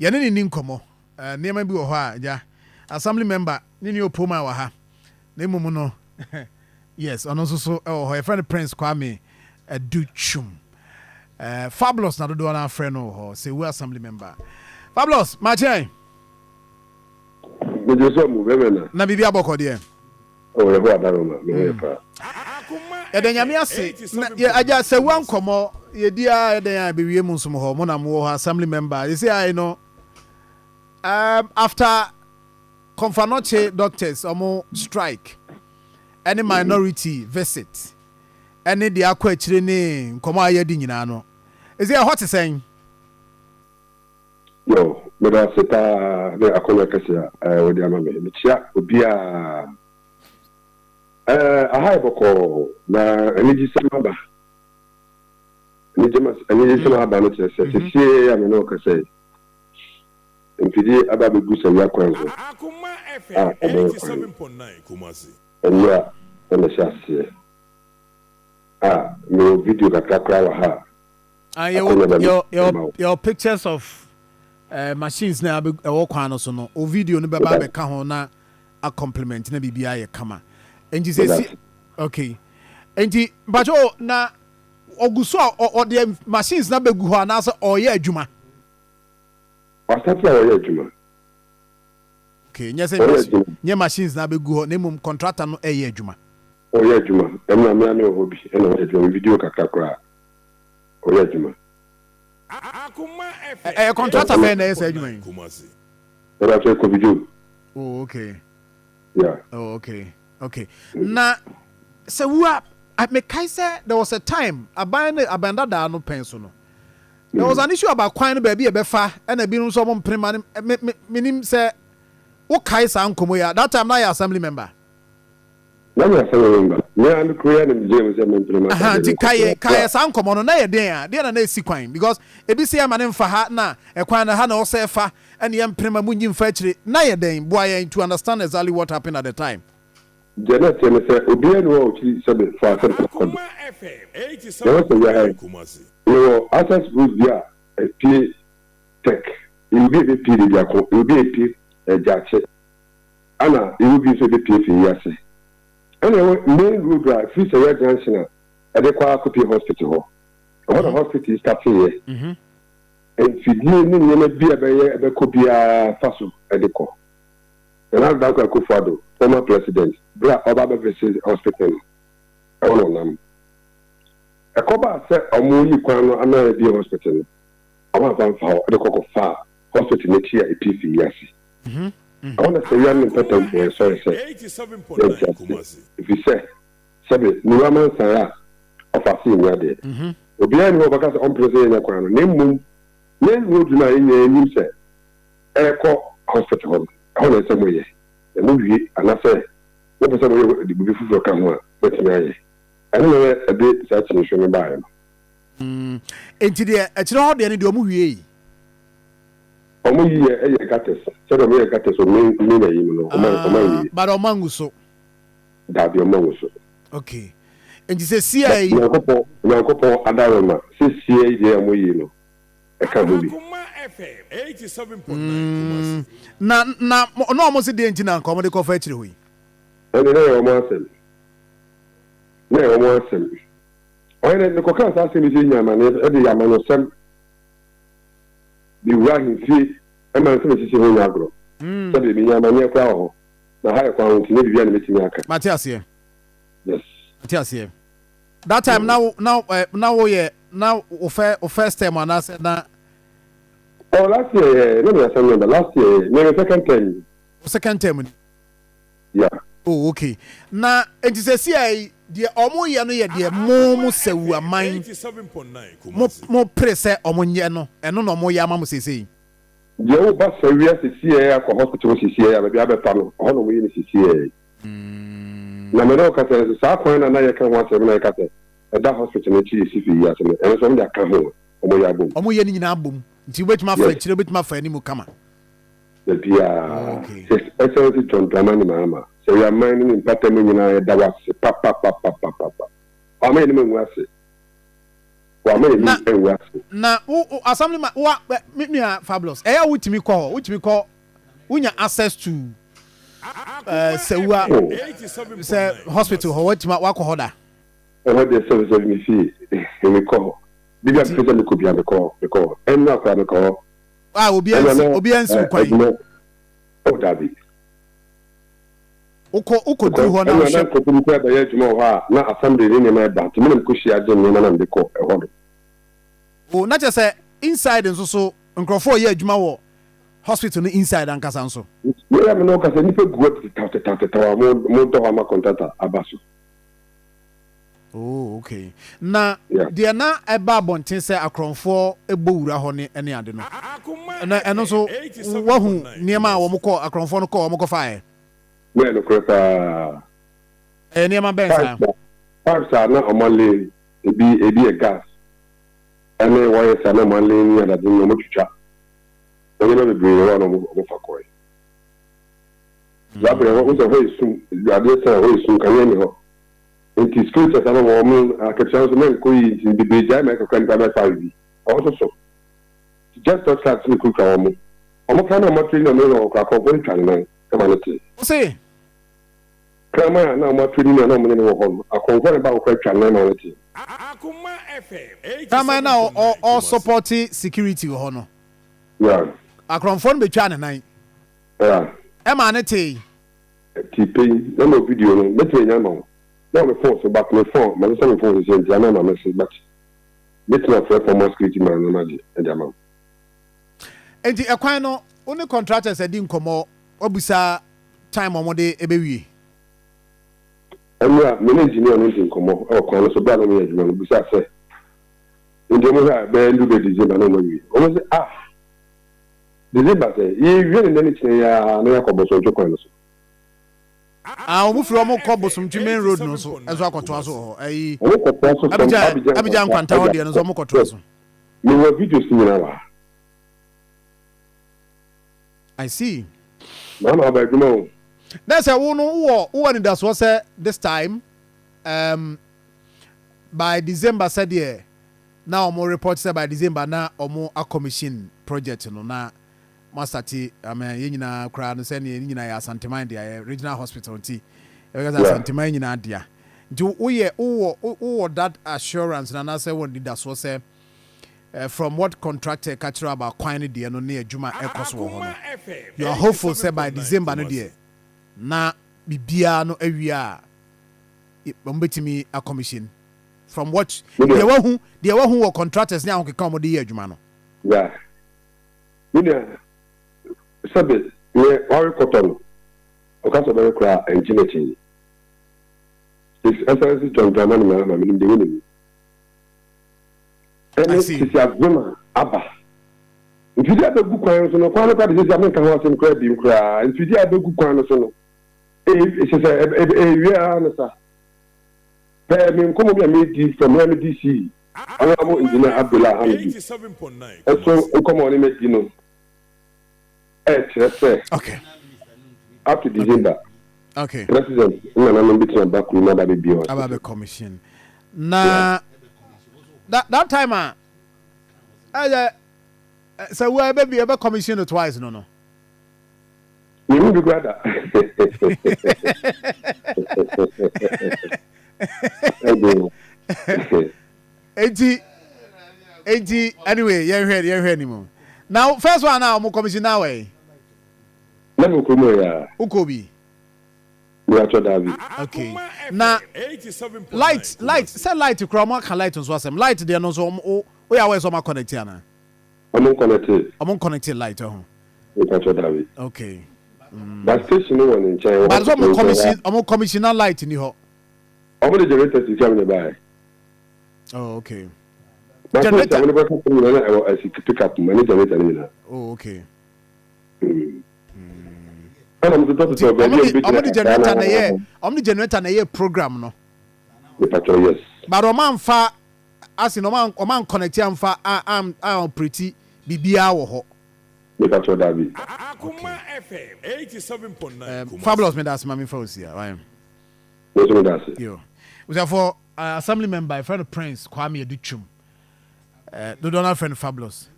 yɛne ne nkomo nneɛma bi wɔ hɔ a ja assembly member ne ne opoma wɔ ha na mmom no yes ɔno nso so ɛwɔ hɔ yɛfrɛ no Prince Kwame Adutwum Fabulous na dodo na frɛ no hɔ Sewua assembly member Fabulous Machin na bibi abɔkɔ deɛ yɛbɔ adaroma mefa nyame ase agya Sewua nkɔmmɔ yɛdi a yɛdɛn a bɛwie mu nsom hɔ mo na mowɔ hɔ assembly member yɛsɛ I know after Confanoche doctors omo strike any minority visit any the akwa akyire ne nkomo ayedi nyina no is it hot saying yo me da seta de Akoma kase we di amame me chia obi a aha boko na energy semaba ni semaba no che se sie ya me no kase Mpidi ababe gusa ya kwanzo. Akoma FM 87.9 Kumasi. Enya na shase. No video kakra wa ha. Your pictures of machines na ewo kwan no so no. O video no beba be ka ho na a compliment na bibia ye kama. Enji say okay. Enji bajo na oguso o the machines na begu ho na so oye adwuma. Okay, nye machines na begu ho na mum contractor no eye adwuma. Oye adwuma. Emna me na obi na o video kakra. Oye adwuma. Akoma FM. Contractor be na eye adwuma. Era che ko video. Oh, okay. Yeah. Oh, okay. Okay. Na Sewua me kai say there was a time abanda da no penso no. There was an issue about Kwame baby ebefa and a bin so prima minim say wo kai sa nkomo ya that time na your assembly member. Na your assembly member. Me and Korea and James and prima. Ti kai sa nkomo no na ye den a na esi kwan because ebi say amane mfa ha na e kwan na ha na wo say fa and ye prima munyi mfa akire na ye den boy ye to understand exactly what happened at the time. Janet say obi enu o chi sabe for Akoma FM 87.9 Kumasi. No, access route there, a P tech. It will be a P, it will be a P, a jacket. Anna, it will be so the P for years. Anyway, main road drive, free Sewua Junction, at the Kwame Hospital. What a hospital is starting here. And if you didn't be a copia Faso at the core. And I'll back a Kufado, former president, Black Obama versus hospital. I don't know. Akoma said omuyi kwano ana bi hospital. Ama van fa de kokko fa hospital ne tia epifi yasi. I want to say you are important for sorry say. 87.9 Kumasi. If you say sabe ni wa man saya ofasi nya de. Obi ani wo baka on president nya kwano ne mum ne road na nya enim say eko hospital. I want to say moye. E mu wi ana say wo pese moye de bi fufu kan ho a wetin aye. I don't know a bit such a issue by him. Into the how the end of Muhi. Omu ye gates. Said of me gates or mean, but among so. That be among so. Okay. And you say, CIA, no couple, Adaroma, CCA, dear Moyino. I can't be. FM 87.9. Na almost the engine and comedy coffee. And then almost. Na almost. Oye, the cocktails are saying, Yaman, the Yamano Sam. The wagon fee, and my family is in Agro. So the Yamania Crow, the higher quality, maybe be animating Yaka. Matthias here. Yes. Matthias here. That time now, first time on us now. Oh, last year, let me remember, last year, maybe second term. Yeah. Oh, okay. Now, it is a CIA. The omoya no ye de mo Sewua man 87.9 mo prese omonye no eno no mo ya ma mo sesei je o ba Sewua CCA ko hospital CCA ba bia be pa no ho no mo yi CCA na me no ka se sa kwan na ye kan wa se na ye ka se e da hospital na chi CCA ya se no so mo ya ka ho omo ya bom omo ye ni nyina bom nti betima fa chire betima fa ni mu kama the bia especially John Dramani mama. So we are minding in pattern in that was papa. I made him was na assemblyman wa me fabulous eya wutimi call wunya access to Sewua say hospital ho watima wako hoda the service me see me call bibi am pese me ko me call en na kwa me call obi ansi kwan o dabi uko du ho na na ko tu ko ba ye juma ho na assembly ni me ba ti me ko shia je me na me ko e ho o na say inside nso so nkrofo ye adwuma wo hospital no inside ankasa nso ya me no ka se ni pe guo tata mo do ma contractor abaso. Oh, okay. Na dia na eba bonten se akronfo ebowura ho ne ade no. Na eno so wahu niema a wo mko akronfo no ko wo mko fae. Me no kweta. Niema bensa. Parsa na omale ebi gas. Ene wire sa na omale ni ada din no motwitwa. Onye na bebre wo no mo fakoi. Labre wo so ho isum, ade sa ho isum kan ni ho. Nti school test na mo akepsan so men ko yi bibi jai me ko kan ta be 5 also just thought that we could come omo kan na mo train na mo ko akọ twan na kama no ti say kama na mo train na mo ne wo ho akọ ba ko twan na no ti Akoma FM kama na all support security ho no yeah akronfo be twan na yeah e ma ne ti pe na mo video no me nya no no me phone so back me phone me say me phone is na na message but let's not for more security man no maji e jama enti ekwan no oni contractors edi nkomo obusa time omode ebewie amra me engineer no din nkomo e kwan so bia no me engineer no busa se ndi mo ha be ndu be December no mawi o mo say December say ye wie ne ni chen ya na yakobo so jokwan no so omu firi omu kɔ bosomtwi main road no so ɛso akɔtoa so hɔ ayi Abidjan nkwanta hɔ deɛ no so omu kɔtoa so me wɔ videos nyina wa I see mama ba adwuma o that's a wo no wo ni das was this time by December said there now omu report say by December na omu a commission project no na Masati, I mean, you know, crowd and send you know, Santiman, the regional hospital, because Santiman in Adia. Do we that assurance? And I say, what did that was say from what contractor catcher about quantity and near Juma Ecos? You are hopeful, say by December, no dear. Na Bibia no area, it me a commission from what the one who were contractors now can come with the year, Jumano. Yeah. Sabe me ori cotton o ka so be kra engineering is essence John Dramani na me ndi woni ene ti azuma aba nfidi abegu kwan so no kwan ka de sisi amen kan wasem kra bi kra nfidi abegu kwan so no se wi ana sa pe me nkomo bi amedi from MDC ana mo engineer Abdullah Hamid 87.9 eso nkomo ni medi no okay. Up to December. Okay. President, I'm between back with another baby. About the commission. Na that time, so we baby ever commissioned twice, no. You will be glad. Anyway, you're here anymore. Now, first one now, I'm commission now. Let me come here. Ukobi. We are David. Okay. Now, light. Say light to chroma can light on swasem. Light there no so. We are always on my connected na. I'm connected. I'm connected light. We are David. Okay. But station no one in China. But so I'm commissioner light ni ho. I'm the generator to come by. Oh, okay. Generator. Oh, okay. I'm the generator na ye program no. Yes. But Oman fa as in Oman connect am fa am pretty bibia wo ho. David. Akoma FM 87.9. Fabulous me that's mami for here. I am. Yes, me that's. Yo. We are for assembly member friend Prince Kwame Adutwum. Do not friend fabulous.